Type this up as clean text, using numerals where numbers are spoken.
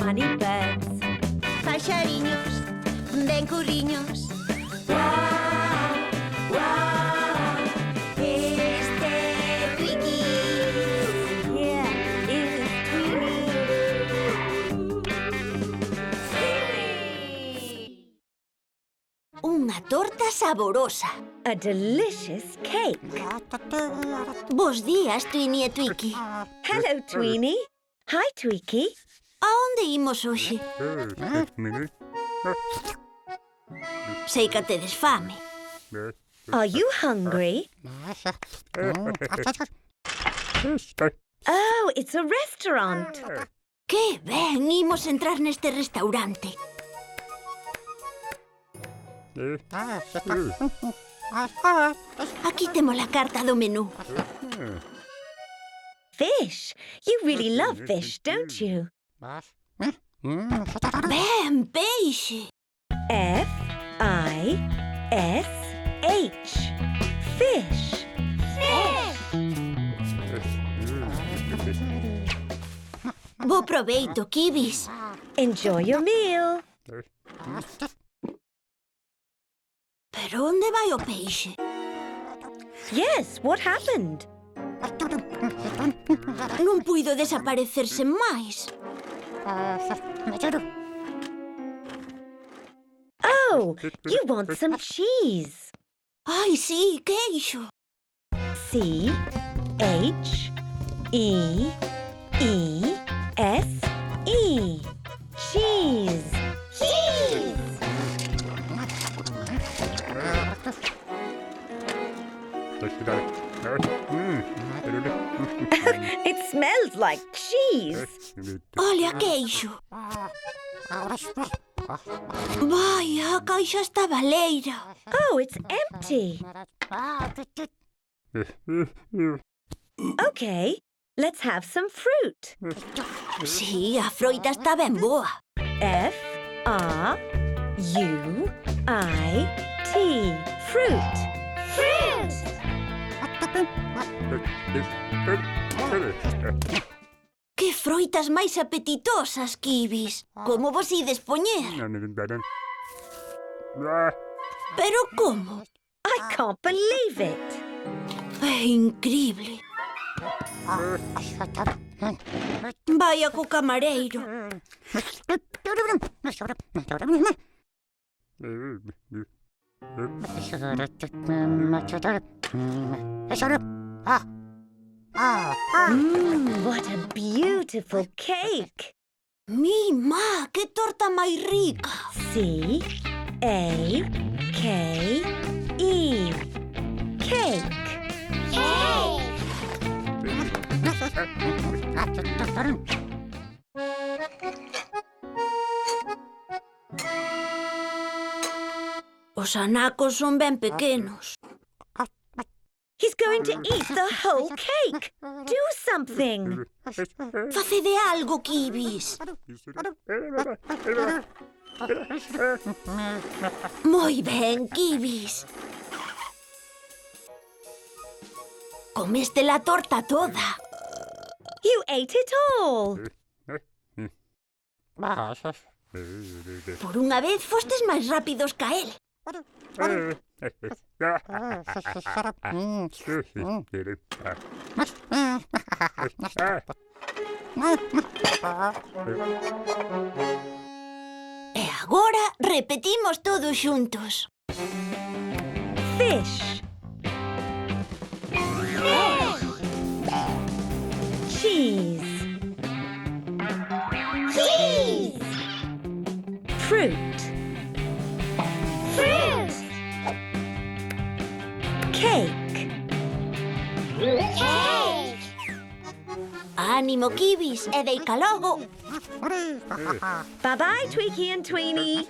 honey birds. Paxariños, ben curriños. Este Twiki. Here is Tweety. Unha torta saborosa. A delicious cake. Bos días, Twini e Twiki. Hello, Tweeny. Hi, Tweaky. A onde imos hoxe? Sei que tedes fame. Are you hungry? Oh, it's a restaurant. Que ben, imos entrar neste restaurante. Aquí temos a carta do menú. Fish. You really love fish, don't you? Ben, peixe. F-I-S-H. Fish. Bo proveito, Kibis. Enjoy your meal. Pero onde vai o peixe? Yes, what happened? Non puido desaparecer sen máis. Oh, you want some cheese. Ai, sí, queixo. C-H-E-E-S-E. Cheese. Cheese. It smells like cheese. Olha, queixo. Vai, a caixa está baleira. Oh, it's empty. Okay, let's have some fruit. Sí, a froita está ben boa. F-R-U-I-T. Fruit. Fruit. Que froitas máis apetitosas, Kibis. Como vos ides poñer? Pero como? I can't believe it. É incrible. Vaya co camareiro. What a beautiful cake. Mi má, que torta máis rica. C-A-K-E. Cake. Os anacos son ben pequenos. He's going to eat the whole cake. Do something. Facede algo, Kibis. Moi ben, Kibis. Comeste la torta toda. You ate it all. Por unha vez fostes máis rápidos ca el. E agora repetimos todos xuntos. Fish. Cheese. Cheese! Fruit. Fruit! Cake. Cake! Ánimo, Kibis, e deica logo. Bye-bye, Tweaky and Tweeny.